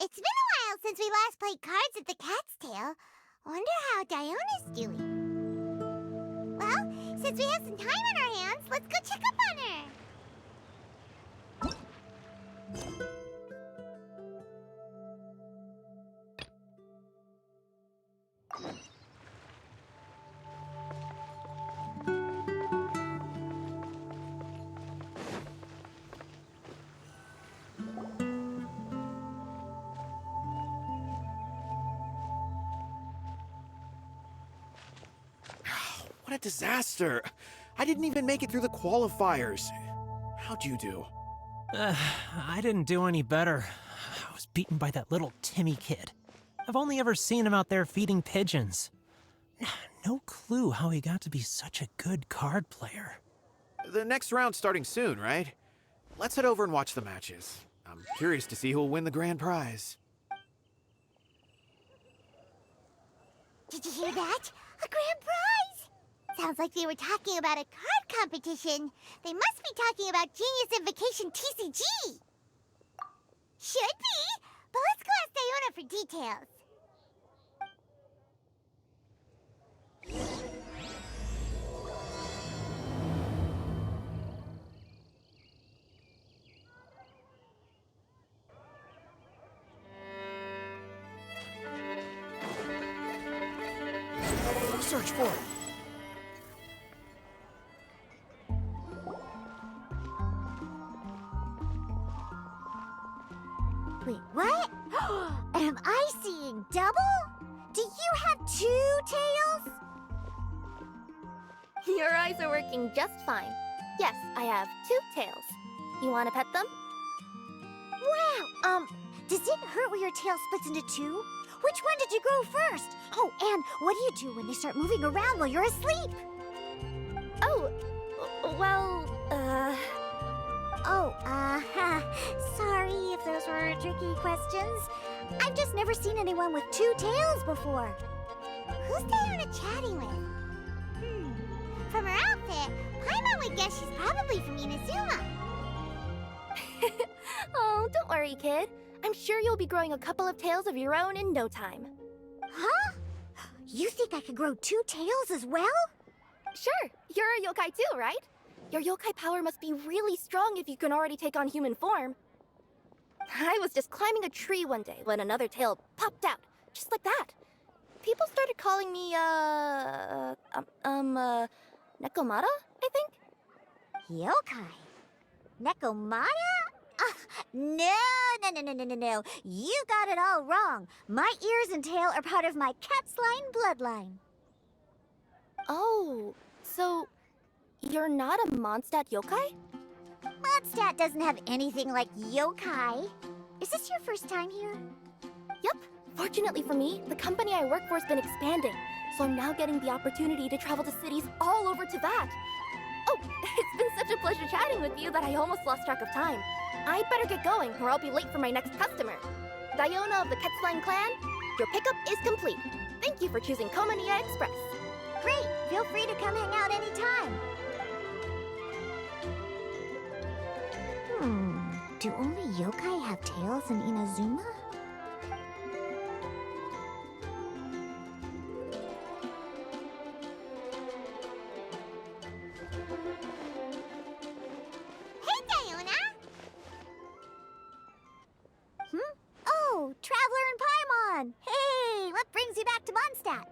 It's been a while since we last played cards at the Cat's Tail. Wonder how Diona's doing. Well, since we have some time on our hands, let's go check up on her. What a disaster! I didn't even make it through the qualifiers. How'd you do? I didn't do any better. I was beaten by that little Timmy kid. I've only ever seen him out there feeding pigeons. No clue how he got to be such a good card player. The next round's starting soon, right? Let's head over and watch the matches. I'm curious to see who'll win the grand prize. Did you hear that? A grand prize! Sounds like they were talking about a card competition. They must be talking about Genius Invocation TCG. Should be, but let's go ask Diona for details. Search for it. Wait, what? Am I seeing double? Do you have two tails? Your eyes are working just fine. Yes, I have two tails. You want to pet them? Wow, does it hurt when your tail splits into two? Which one did you grow first? Oh, and what do you do when they start moving around while you're asleep? Oh, well, sorry if those were tricky questions. I've just never seen anyone with two tails before. Who's Diona chatting with? From her outfit, Paimon would guess she's probably from Inazuma. Oh, don't worry, kid. I'm sure you'll be growing a couple of tails of your own in no time. Huh? You think I could grow two tails as well? Sure, you're a yokai too, right? Your yokai power must be really strong if you can already take on human form. I was just climbing a tree one day when another tail popped out, just like that. People started calling me, Nekomata, I think? Yokai? Nekomata? No. You got it all wrong. My ears and tail are part of my cat's line bloodline. Oh, so you're not a Mondstadt yokai? Mondstadt doesn't have anything like yokai. Is this your first time here? Yep. Fortunately for me, the company I work for has been expanding, so I'm now getting the opportunity to travel to cities all over Teyvat. Oh, it's been such a pleasure chatting with you that I almost lost track of time. I better get going or I'll be late for my next customer. Diona of the Quetzline clan, your pickup is complete. Thank you for choosing Komania Express. Great! Feel free to come hang out anytime. Do only yokai have tails in Inazuma? Hey, Diona! Oh, Traveler and Paimon! Hey, what brings you back to Mondstadt?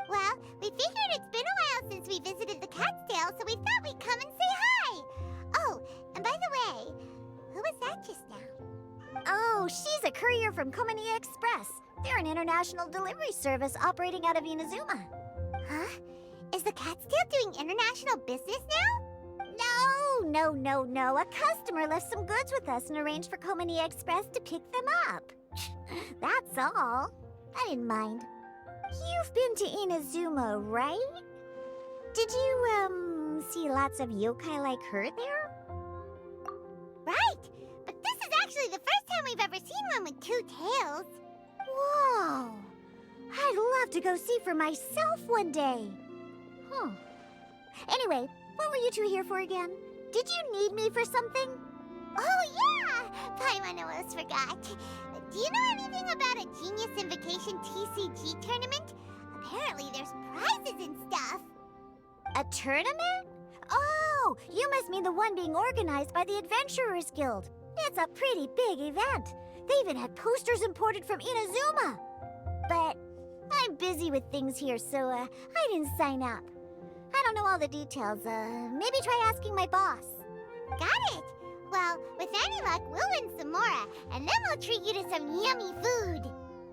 Well, we figured it's been a while since we visited the Cat's Tail, so we thought we'd come and say hi! Oh, and by the way, who was that just now? Oh, she's a courier from Komania Express. They're an international delivery service operating out of Inazuma. Huh? Is the Cat's Tail doing international business now? No. A customer left some goods with us and arranged for Komania Express to pick them up. That's all. I didn't mind. You've been to Inazuma, right? Did you, see lots of yokai like her there? Right! But this is actually the first time we've ever seen one with two tails. Whoa! I'd love to go see for myself one day. Huh. Anyway, what were you two here for again? Did you need me for something? Oh, yeah! Paimon almost forgot. Do you know anything about a Genius Invocation TCG tournament? Apparently there's prizes and stuff. A tournament? Oh, you must mean the one being organized by the Adventurers Guild. It's a pretty big event. They even had posters imported from Inazuma. But I'm busy with things here, so I didn't sign up. I don't know all the details. Maybe try asking my boss. Got it. Well, with any luck, we'll win some more, and then we'll treat you to some yummy food.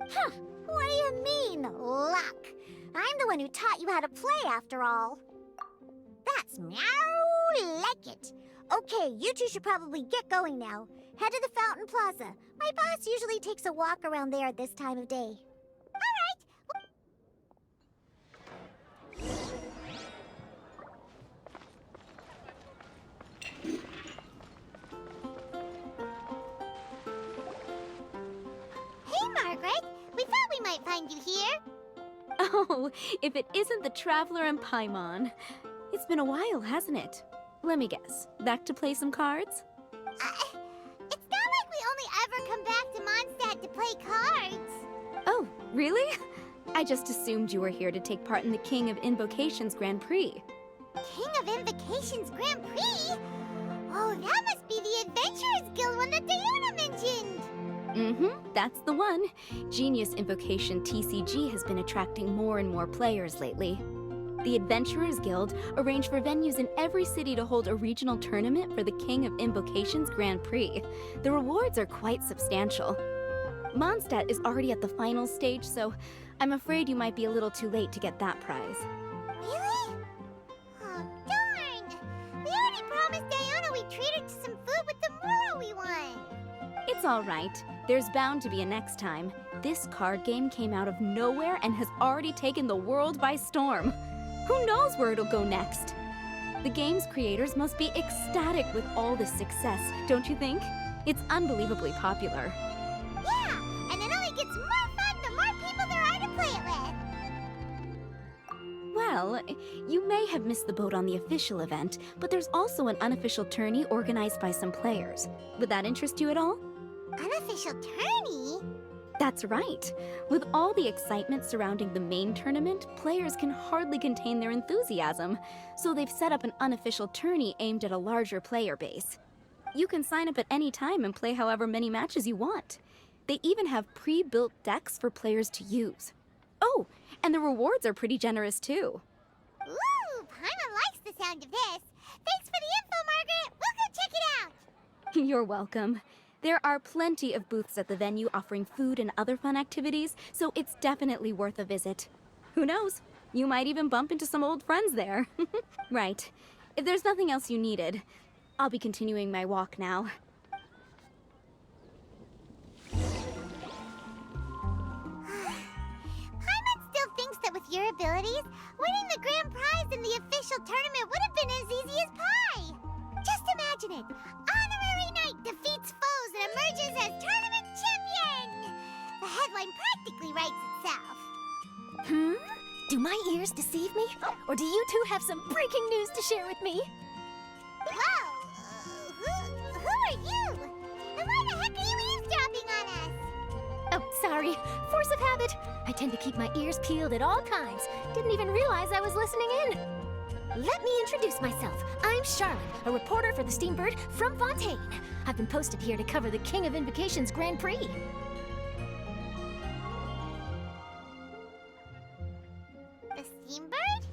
Huh. What do you mean, luck? I'm the one who taught you how to play, after all. That's meow like it. Okay, you two should probably get going now. Head to the Fountain Plaza. My boss usually takes a walk around there at this time of day. All right. Hey, Margaret. We thought we might find you here. Oh, if it isn't the Traveler and Paimon. It's been a while, hasn't it? Let me guess. Back to play some cards? It's not like we only ever come back to Mondstadt to play cards. Oh, really? I just assumed you were here to take part in the King of Invocation's Grand Prix. King of Invocation's Grand Prix? Oh, that must be the Adventurers Guild one that Diana mentioned. That's the one. Genius Invocation TCG has been attracting more and more players lately. The Adventurers Guild arranged for venues in every city to hold a regional tournament for the King of Invocation's Grand Prix. The rewards are quite substantial. Mondstadt is already at the final stage, so I'm afraid you might be a little too late to get that prize. Really? Oh, darn! We already promised Diana we'd treat her to some food with the Muro we won. It's all right. There's bound to be a next time. This card game came out of nowhere and has already taken the world by storm. Who knows where it'll go next? The game's creators must be ecstatic with all this success, don't you think? It's unbelievably popular. Yeah, and it only gets more fun the more people there are to play it with. Well, you may have missed the boat on the official event, but there's also an unofficial tourney organized by some players. Would that interest you at all? Unofficial tourney? That's right. With all the excitement surrounding the main tournament, players can hardly contain their enthusiasm. So they've set up an unofficial tourney aimed at a larger player base. You can sign up at any time and play however many matches you want. They even have pre-built decks for players to use. Oh, and the rewards are pretty generous too. Ooh, Paimon likes the sound of this. Thanks for the info, Margaret. We'll go check it out. You're welcome. There are plenty of booths at the venue offering food and other fun activities, so it's definitely worth a visit. Who knows? You might even bump into some old friends there. Right. If there's nothing else you needed, I'll be continuing my walk now. Paimon still thinks that with your abilities, winning the grand prize in the official tournament would have been as easy as pie. Just imagine it. Honorary Knight defeats foes and emerges as tournament champion. The headline practically writes itself. Do my ears deceive me? Or do you two have some breaking news to share with me? Whoa! Who are you? And why the heck are you eavesdropping on us? Oh, sorry. Force of habit. I tend to keep my ears peeled at all times. Didn't even realize I was listening in. Let me introduce myself. I'm Charlotte, a reporter for the Steambird from Fontaine. I've been posted here to cover the King of Invocation's Grand Prix. The Steambird?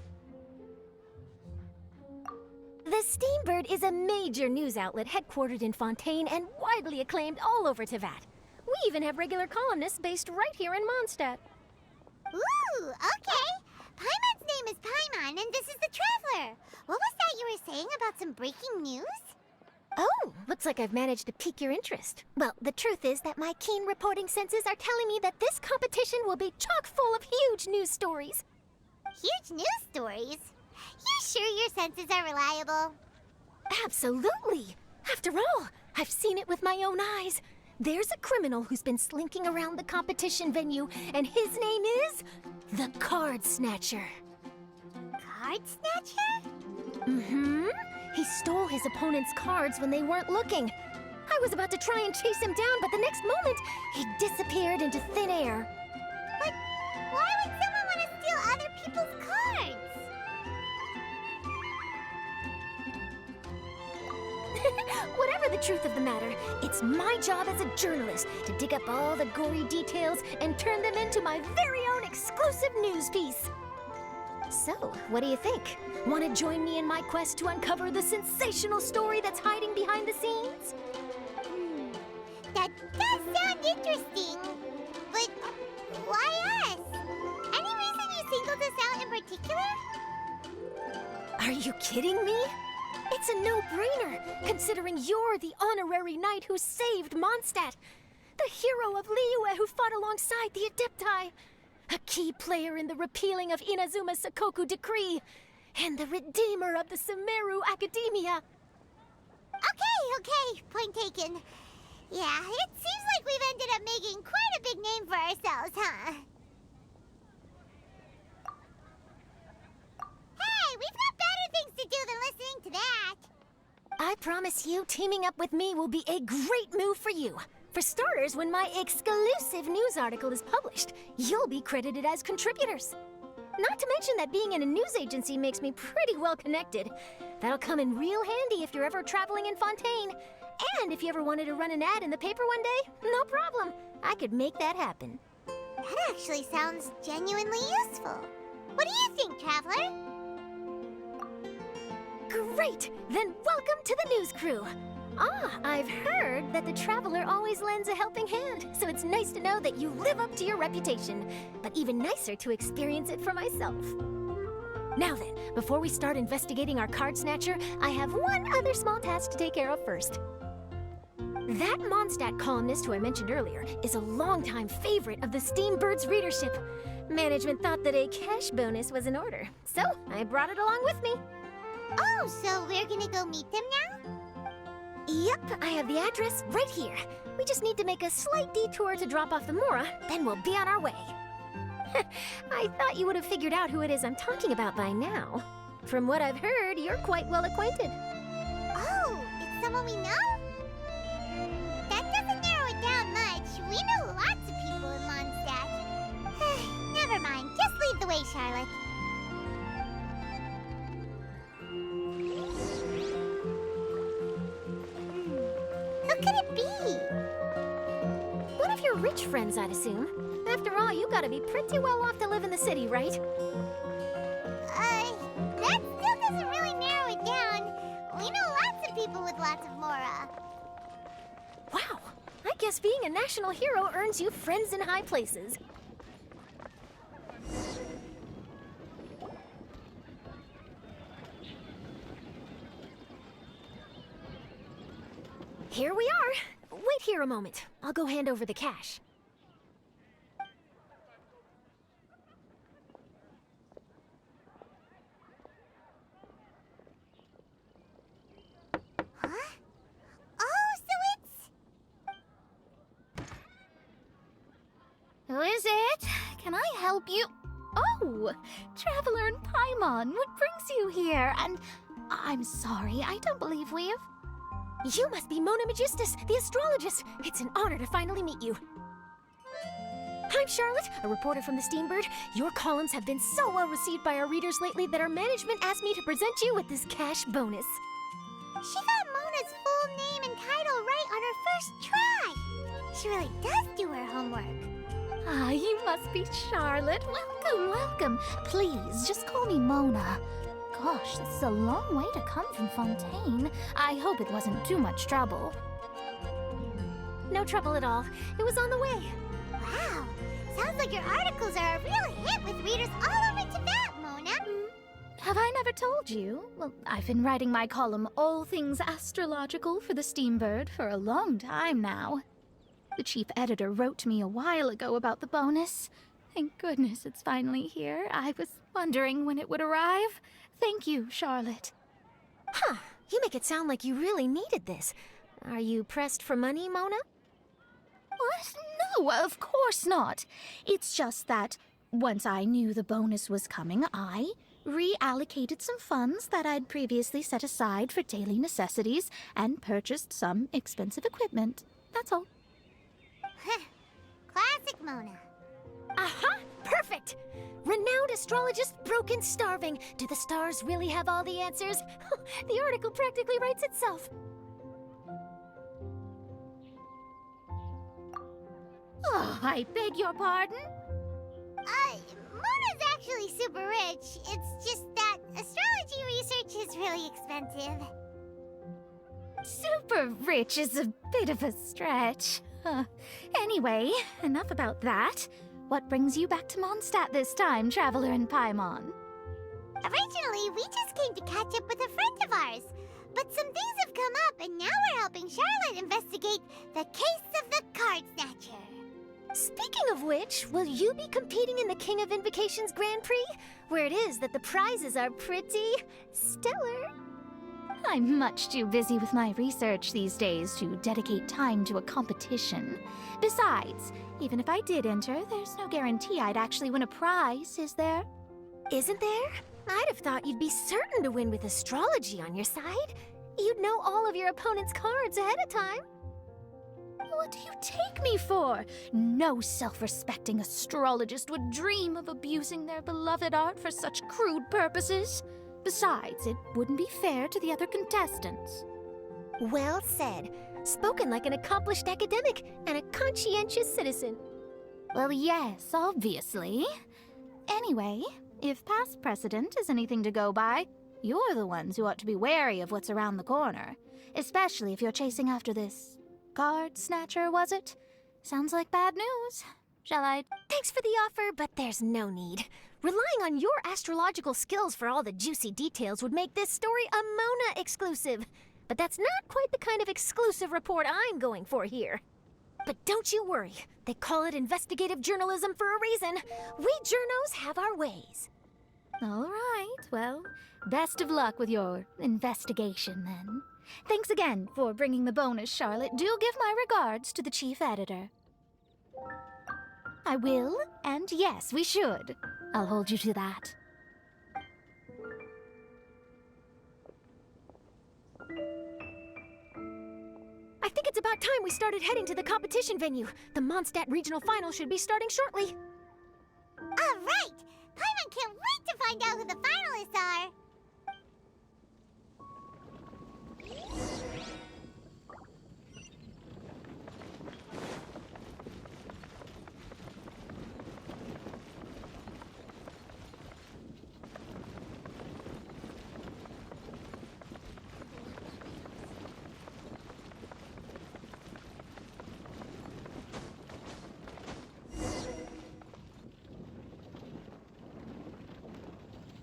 The Steambird is a major news outlet headquartered in Fontaine and widely acclaimed all over Teyvat. We even have regular columnists based right here in Mondstadt. Ooh, okay. Paimon's name is Paimon, and this is the Traveler. What was that you were saying about some breaking news? Oh, looks like I've managed to pique your interest. Well, the truth is that my keen reporting senses are telling me that this competition will be chock full of huge news stories. Huge news stories? You sure your senses are reliable? Absolutely! After all, I've seen it with my own eyes. There's a criminal who's been slinking around the competition venue, and his name is the Card Snatcher. Card Snatcher? He stole his opponent's cards when they weren't looking. I was about to try and chase him down, but the next moment, he disappeared into thin air. But why would someone want to steal other people's cards? Whatever the truth of the matter, it's my job as a journalist to dig up all the gory details and turn them into my very own exclusive news piece. So, what do you think? Want to join me in my quest to uncover the sensational story that's hiding behind the scenes? That does sound interesting. But why us? Any reason you singled us out in particular? Are you kidding me? It's a no-brainer, considering you're the honorary knight who saved Mondstadt, the hero of Liyue who fought alongside the Adepti, a key player in the repealing of Inazuma's Sakoku decree, and the redeemer of the Sumeru Academia. Okay, point taken. Yeah, it seems like we've ended up making quite a big name for ourselves, huh? Hey, we've got better things to do than listening to that. I promise you, teaming up with me will be a great move for you. For starters, when my exclusive news article is published, you'll be credited as contributors. Not to mention that being in a news agency makes me pretty well connected. That'll come in real handy if you're ever traveling in Fontaine. And if you ever wanted to run an ad in the paper one day, no problem. I could make that happen. That actually sounds genuinely useful. What do you think, Traveler? Great! Then welcome to the news crew. I've heard that the Traveler always lends a helping hand, so it's nice to know that you live up to your reputation, but even nicer to experience it for myself. Now then, before we start investigating our card snatcher, I have one other small task to take care of first. That Mondstadt columnist who I mentioned earlier is a longtime favorite of the Steambird's readership. Management thought that a cash bonus was in order, so I brought it along with me. Oh, so we're gonna go meet them now? Yep, I have the address right here. We just need to make a slight detour to drop off the Mora, then we'll be on our way. I thought you would have figured out who it is I'm talking about by now. From what I've heard, you're quite well acquainted. Oh, it's someone we know? That doesn't narrow it down much. We know lots of people in Mondstadt. Never mind, just lead the way, Charlotte. Who could it be? One of your rich friends, I'd assume. After all, you gotta be pretty well off to live in the city, right? That still doesn't really narrow it down. We know lots of people with lots of Mora. Wow, I guess being a national hero earns you friends in high places. Here we are. Wait here a moment. I'll go hand over the cash. Huh? Oh, so it's... Who is it? Can I help you? Oh, Traveler and Paimon, what brings you here? And I'm sorry, I don't believe we've... You must be Mona Magistus, the astrologist. It's an honor to finally meet you. I'm Charlotte, a reporter from the Steambird. Your columns have been so well received by our readers lately that our management asked me to present you with this cash bonus. She got Mona's full name and title right on her first try. She really does do her homework. Ah, you must be Charlotte. Welcome, welcome. Please, just call me Mona. Gosh, this is a long way to come from Fontaine. I hope it wasn't too much trouble. No trouble at all. It was on the way. Wow, sounds like your articles are a real hit with readers all over Tibet, Mona. Have I never told you? Well, I've been writing my column All Things Astrological for the Steambird for a long time now. The chief editor wrote me a while ago about the bonus. Thank goodness it's finally here. I was wondering when it would arrive. Thank you, Charlotte. Huh, you make it sound like you really needed this. Are you pressed for money, Mona? What? No, of course not. It's just that once I knew the bonus was coming, I reallocated some funds that I'd previously set aside for daily necessities, and purchased some expensive equipment. That's all. Classic Mona. Aha! Perfect! Renowned astrologist, broken, starving. Do the stars really have all the answers? The article practically writes itself. Oh, I beg your pardon? Mona's actually super rich. It's just that astrology research is really expensive. Super rich is a bit of a stretch. Anyway, enough about that. What brings you back to Mondstadt this time, Traveler in Paimon? Originally, we just came to catch up with a friend of ours. But some things have come up, and now we're helping Charlotte investigate the case of the Card Snatcher. Speaking of which, will you be competing in the King of Invocation's Grand Prix? Where it is that the prizes are pretty stellar. I'm much too busy with my research these days to dedicate time to a competition. Besides, even if I did enter, there's no guarantee I'd actually win a prize, is there? Isn't there? I'd have thought you'd be certain to win with astrology on your side. You'd know all of your opponent's cards ahead of time. What do you take me for? No self-respecting astrologist would dream of abusing their beloved art for such crude purposes. Besides, it wouldn't be fair to the other contestants. Well said. Spoken like an accomplished academic and a conscientious citizen. Well, yes, obviously. Anyway, if past precedent is anything to go by, you're the ones who ought to be wary of what's around the corner. Especially if you're chasing after this card snatcher, was it? Sounds like bad news. Shall I? Thanks for the offer, but there's no need. Relying on your astrological skills for all the juicy details would make this story a Mona exclusive. But that's not quite the kind of exclusive report I'm going for here. But don't you worry. They call it investigative journalism for a reason. We journos have our ways. All right, well, best of luck with your investigation then. Thanks again for bringing the bonus, Charlotte. Do give my regards to the chief editor. I will, and yes, we should. I'll hold you to that. I think it's about time we started heading to the competition venue. The Mondstadt Regional Final should be starting shortly. All right! Paimon can't wait to find out who the finalists are!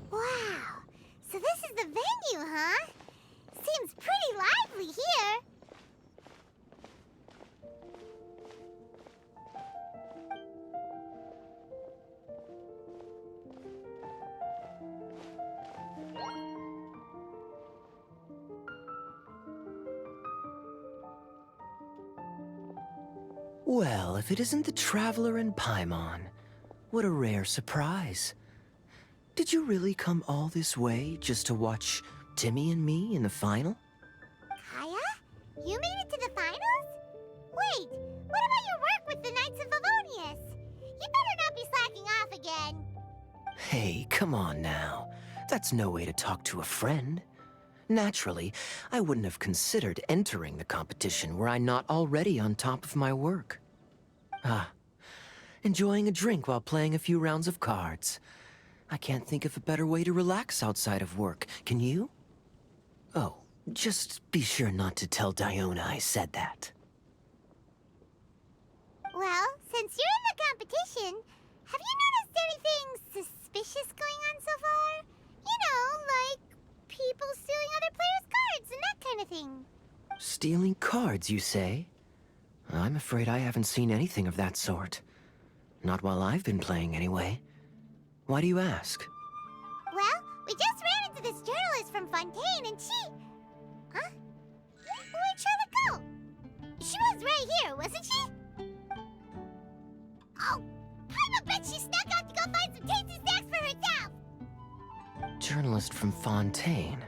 Wow! So this is the venue, huh? Seems pretty lively here. Well, if it isn't the Traveler in Paimon, what a rare surprise. Did you really come all this way just to watch Timmy and me in the final? Kaya? You made it to the finals? Wait, what about your work with the Knights of Favonius? You better not be slacking off again. Hey, come on now. That's no way to talk to a friend. Naturally, I wouldn't have considered entering the competition were I not already on top of my work. Enjoying a drink while playing a few rounds of cards. I can't think of a better way to relax outside of work, can you? Oh, just be sure not to tell Diona I said that. Well, since you're in the competition, have you noticed anything suspicious going on so far? You know, like people stealing other players' cards and that kind of thing. Stealing cards, you say? I'm afraid I haven't seen anything of that sort. Not while I've been playing, anyway. Why do you ask? Well, we just ran into this journalist from Fontaine and she... Huh? Where'd Charlotte go? She was right here, wasn't she? Oh, I'm a bet she snuck out to go find some tasty snacks for herself! journalist from Fontaine.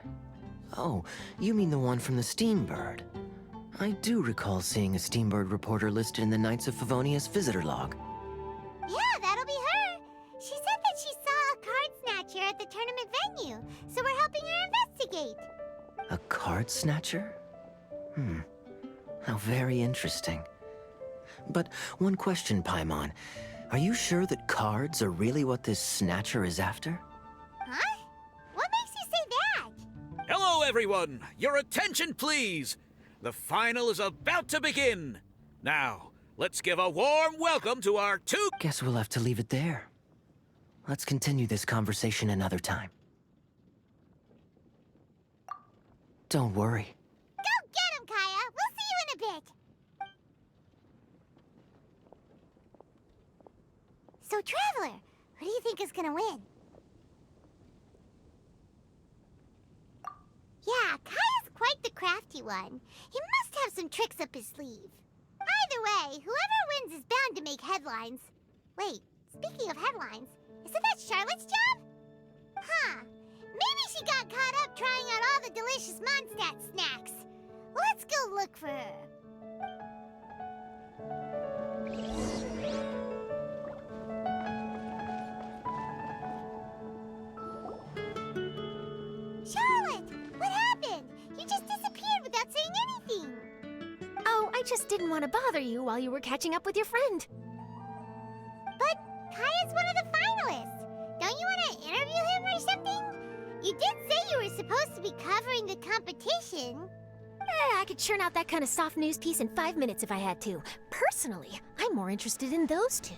Oh, you mean the one from the Steambird. I do recall seeing a Steambird reporter listed in the Knights of Favonia's visitor log. Yeah, that'll be her. She said that she saw a card snatcher at the tournament venue, so we're helping her investigate. A card snatcher? How very interesting. But one question, Paimon. Are you sure that cards are really what this snatcher is after? Huh? What makes you say that? Hello, everyone! Your attention, please! The final is about to begin! Now, let's give a warm welcome to our two... Guess we'll have to leave it there. Let's continue this conversation another time. Don't worry. Go get him, Kaya! We'll see you in a bit! So, Traveler, who do you think is gonna win? Yeah, Kaya's quite the crafty one. He must have some tricks up his sleeve. Either way, whoever wins is bound to make headlines. Wait, speaking of headlines, isn't that Charlotte's job? Huh. Maybe she got caught up trying out all the delicious Mondstadt snacks. Let's go look for her. Charlotte! What happened? You just disappeared without saying anything. Oh, I just didn't want to bother you while you were catching up with your friend. But Kaya's one of the finalists. Don't you want to interview him or something? You did say you were supposed to be covering the competition. I could churn out that kind of soft news piece in 5 minutes if I had to. Personally, I'm more interested in those two.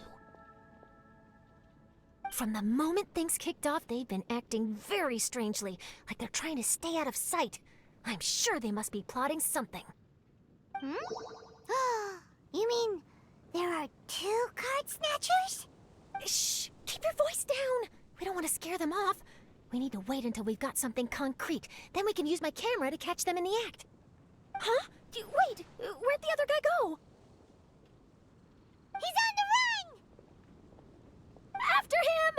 From the moment things kicked off, they've been acting very strangely, like they're trying to stay out of sight. I'm sure they must be plotting something. You mean there are 2 card snatchers? Shh! Keep your voice down! We don't want to scare them off. We need to wait until we've got something concrete. Then we can use my camera to catch them in the act. Huh? Wait! Where'd the other guy go? He's on the run! After him!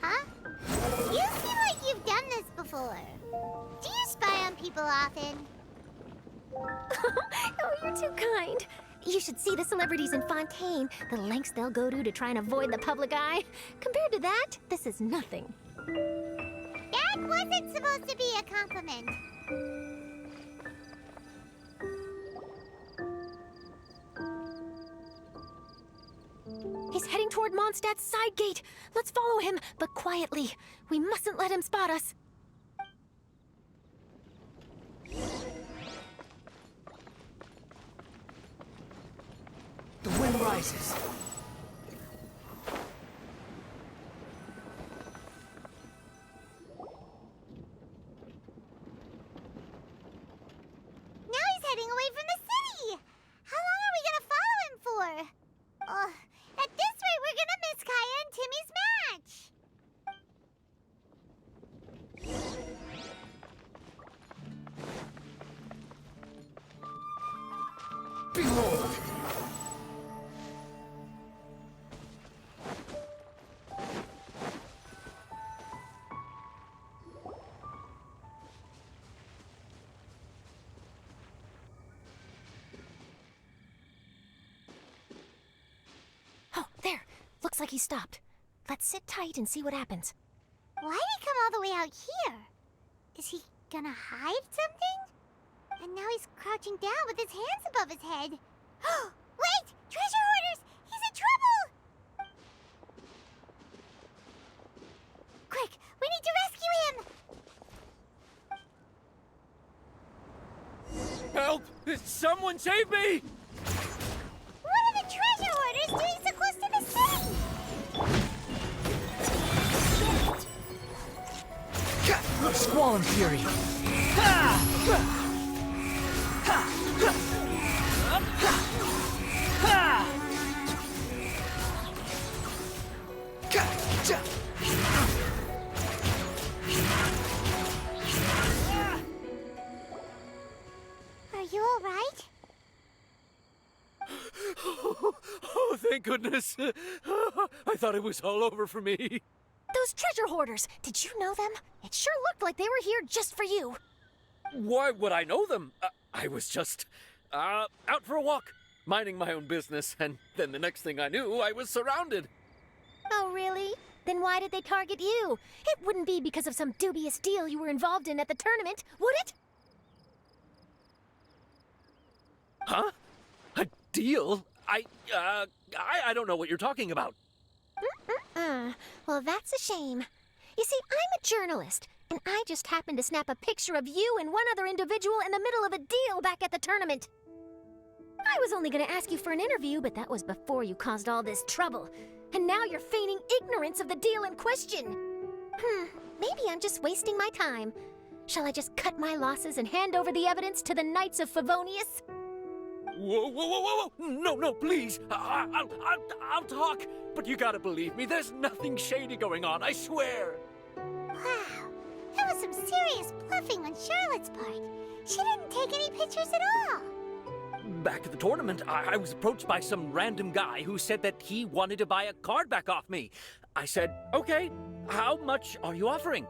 Huh? You seem like you've done this before. Do you spy on people often? Oh, you're too kind. You should see the celebrities in Fontaine, the lengths they'll go to try and avoid the public eye. Compared to that, this is nothing. That wasn't supposed to be a compliment. He's heading toward Mondstadt's side gate. Let's follow him, but quietly. We mustn't let him spot us. The wind rises. Now he's heading away from the city! How long are we gonna follow him for? At this rate, we're gonna miss Kaya and Timmy's match! Behold! Oh, there. Looks like he stopped. Let's sit tight and see what happens. Why'd he come all the way out here? Is he gonna hide something? And now he's crouching down with his hands above his head. Wait! Treasure hoarders! He's in trouble! Quick! We need to rescue him! Help! Someone save me! What are the treasure hoarders doing so close to the city? Squall and Fury. Are you alright? goodness. I thought it was all over for me. Those treasure hoarders, did you know them? It sure looked like they were here just for you. Why would I know them? I was just out for a walk, minding my own business, and then the next thing I knew, I was surrounded. Oh, really? Then why did they target you? It wouldn't be because of some dubious deal you were involved in at the tournament, would it? Huh? A deal? I don't know what you're talking about. Well, that's a shame. You see, I'm a journalist, and I just happened to snap a picture of you and one other individual in the middle of a deal back at the tournament. I was only going to ask you for an interview, but that was before you caused all this trouble. And now you're feigning ignorance of the deal in question. Maybe I'm just wasting my time. Shall I just cut my losses and hand over the evidence to the Knights of Favonius? Whoa. No, please. I'll talk. But you gotta believe me, there's nothing shady going on, I swear. Wow, that was some serious bluffing on Charlotte's part. She didn't take any pictures at all. Back at the tournament, I was approached by some random guy who said that he wanted to buy a card back off me. I said, okay, how much are you offering?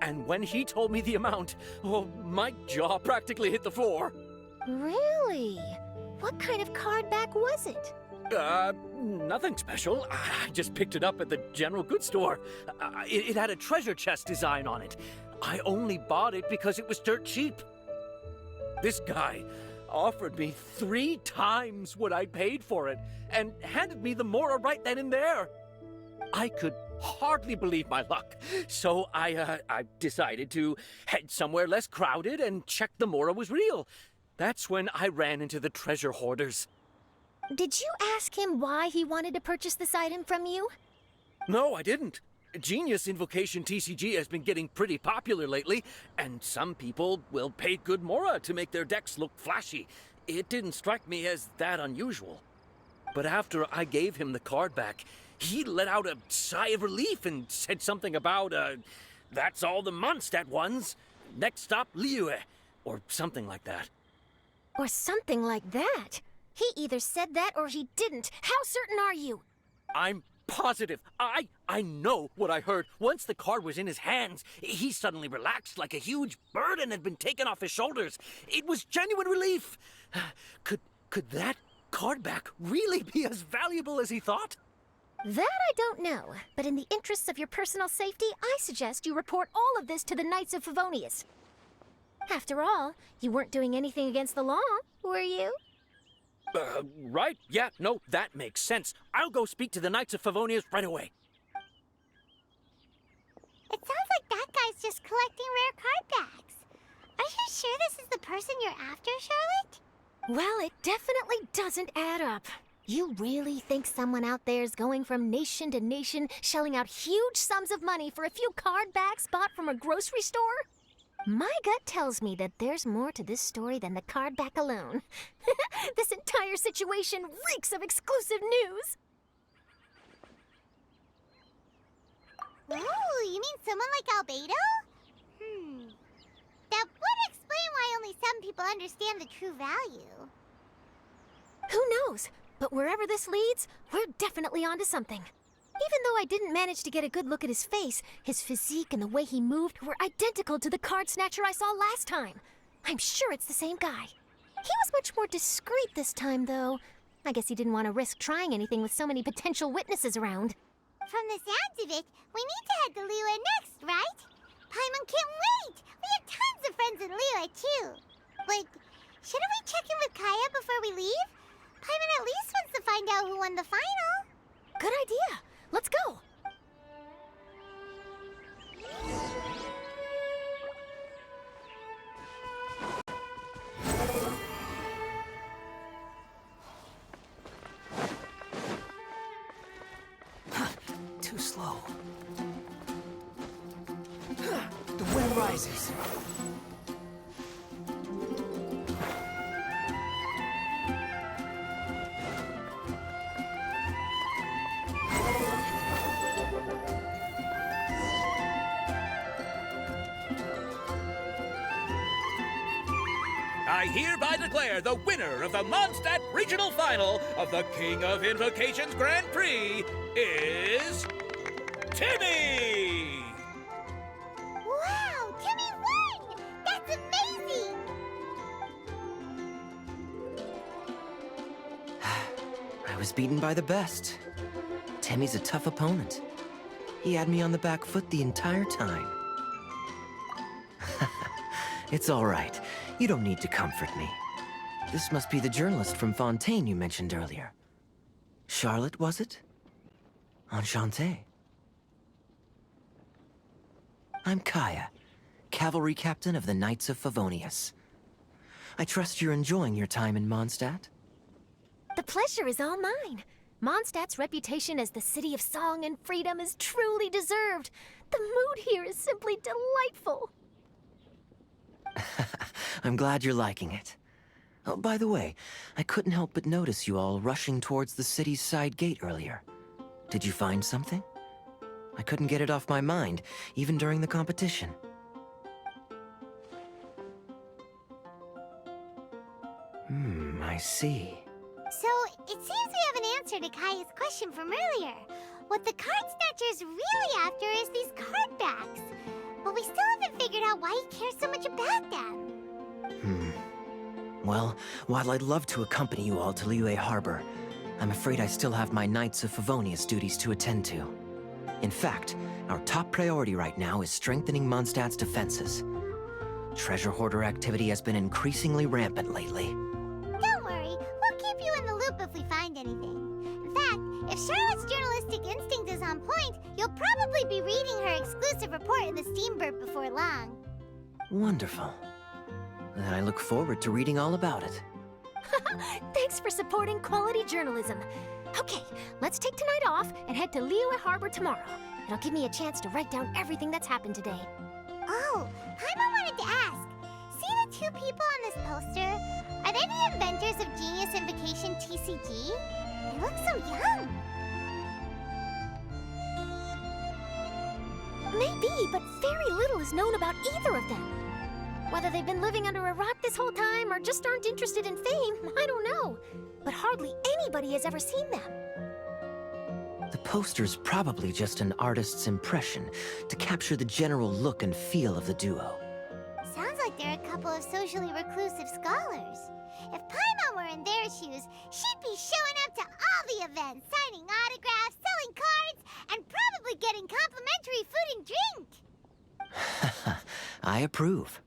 And when he told me the amount, my jaw practically hit the floor. Really? What kind of card back was it? Nothing special. I just picked it up at the general goods store. It had a treasure chest design on it. I only bought it because it was dirt cheap. This guy offered me 3 times what I paid for it and handed me the Mora right then and there. I could hardly believe my luck, so I decided to head somewhere less crowded and check the Mora was real. That's when I ran into the treasure hoarders. Did you ask him why he wanted to purchase this item from you? No, I didn't. Genius Invocation TCG has been getting pretty popular lately, and some people will pay good Mora to make their decks look flashy. It didn't strike me as that unusual. But after I gave him the card back, he let out a sigh of relief and said something about, that's all the Mondstadt ones. Next stop, Liyue, or something like that. Or something like that? He either said that or he didn't. How certain are you? I'm positive. I know what I heard. Once the card was in his hands, he suddenly relaxed like a huge burden had been taken off his shoulders. It was genuine relief. Could that card back really be as valuable as he thought? That I don't know, but in the interests of your personal safety, I suggest you report all of this to the Knights of Favonius. After all, you weren't doing anything against the law, were you? Right. Yeah, no, that makes sense. I'll go speak to the Knights of Favonius right away. It sounds like that guy's just collecting rare card backs. Are you sure this is the person you're after, Charlotte? Well, it definitely doesn't add up. You really think someone out there is going from nation to nation, shelling out huge sums of money for a few card backs bought from a grocery store? My gut tells me that there's more to this story than the card back alone. This entire situation reeks of exclusive news. Oh, you mean someone like Albedo? That would explain why only some people understand the true value. Who knows? But wherever this leads, we're definitely onto something. Even though I didn't manage to get a good look at his face, his physique and the way he moved were identical to the card snatcher I saw last time. I'm sure it's the same guy. He was much more discreet this time, though. I guess he didn't want to risk trying anything with so many potential witnesses around. From the sounds of it, we need to head to Liyue next, right? Paimon can't wait! We have tons of friends in Liyue, too. But shouldn't we check in with Kaya before we leave? Paimon at least wants to find out who won the final. Good idea. Let's go. Too slow. The wind rises. I hereby declare the winner of the Mondstadt Regional Final of the King of Invocations Grand Prix is Timmy! Wow, Timmy won! That's amazing! I was beaten by the best. Timmy's a tough opponent. He had me on the back foot the entire time. It's all right. You don't need to comfort me. This must be the journalist from Fontaine you mentioned earlier. Charlotte, was it? Enchanté. I'm Kaya, cavalry captain of the Knights of Favonius. I trust you're enjoying your time in Mondstadt? The pleasure is all mine. Mondstadt's reputation as the city of song and freedom is truly deserved. The mood here is simply delightful. I'm glad you're liking it. Oh, by the way, I couldn't help but notice you all rushing towards the city's side gate earlier. Did you find something? I couldn't get it off my mind, even during the competition. I see. So, it seems we have an answer to Kaya's question from earlier. What the card snatcher's really after is these card backs. But we still haven't figured out why he cares so much about them. Well, while I'd love to accompany you all to Liyue Harbor, I'm afraid I still have my Knights of Favonius duties to attend to. In fact, our top priority right now is strengthening Mondstadt's defenses. Treasure hoarder activity has been increasingly rampant lately. Don't worry, we'll keep you in the loop if we find anything. In fact, if Charlotte's journalistic instinct is on point, you'll probably be reading her exclusive report in the Steambird before long. Wonderful. Then I look forward to reading all about it. Thanks for supporting quality journalism. Okay, let's take tonight off and head to Liyue Harbor tomorrow. It'll give me a chance to write down everything that's happened today. Oh, Paimon wanted to ask. See the two people on this poster? Are they the inventors of Genius Invocation TCG? They look so young. Maybe, but very little is known about either of them. Whether they've been living under a rock this whole time or just aren't interested in fame, I don't know. But hardly anybody has ever seen them. The poster's probably just an artist's impression to capture the general look and feel of the duo. Sounds like they're a couple of socially reclusive scholars. If Paimon were in their shoes, she'd be showing up to all the events, signing autographs, selling cards, and probably getting complimentary food and drink. I approve.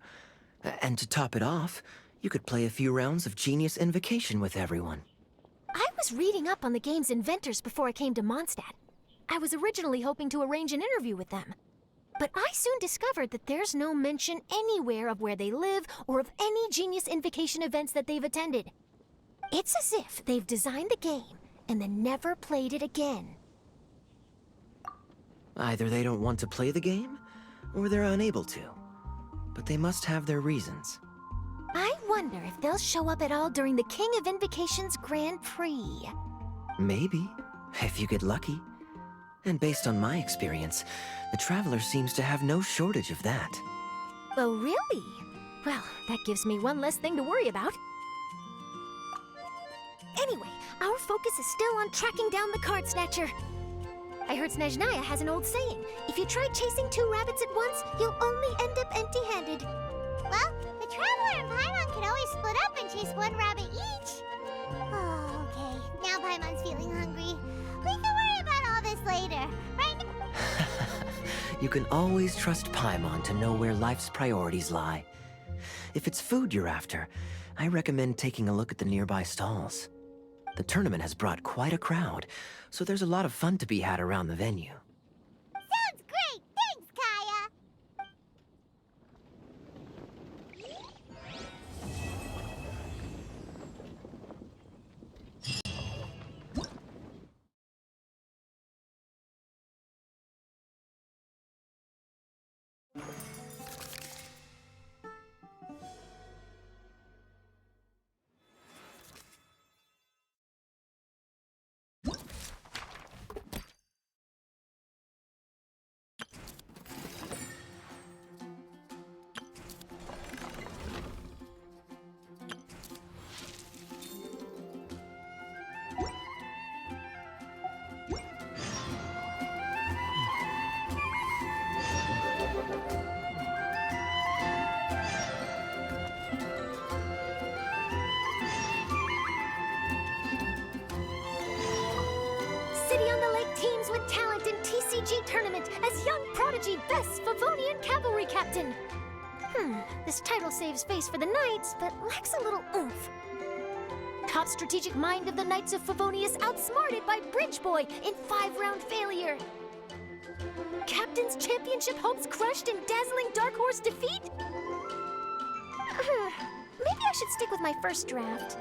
And to top it off, you could play a few rounds of Genius Invocation with everyone. I was reading up on the game's inventors before I came to Mondstadt. I was originally hoping to arrange an interview with them. But I soon discovered that there's no mention anywhere of where they live or of any Genius Invocation events that they've attended. It's as if they've designed the game and then never played it again. Either they don't want to play the game, or they're unable to. But they must have their reasons. I wonder if they'll show up at all during the King of Invocation's Grand Prix. Maybe, if you get lucky. And based on my experience, the Traveler seems to have no shortage of that. Oh, really? Well, that gives me one less thing to worry about. Anyway, our focus is still on tracking down the card snatcher. I heard Snezhnaya has an old saying, if you try chasing two rabbits at once, you'll only end up empty-handed. Well, the Traveler and Paimon can always split up and chase one rabbit each. Oh, okay. Now Paimon's feeling hungry. We can worry about all this later, right? You can always trust Paimon to know where life's priorities lie. If it's food you're after, I recommend taking a look at the nearby stalls. The tournament has brought quite a crowd, so there's a lot of fun to be had around the venue. Sounds great! Thanks, Kaya! Favonia's young prodigy, best Favonian cavalry captain. This title saves face for the knights, but lacks a little oomph. Top strategic mind of the Knights of Favonia is outsmarted by Bridge Boy in 5-round failure. Captain's championship hopes crushed in dazzling Dark Horse defeat? Maybe I should stick with my first draft.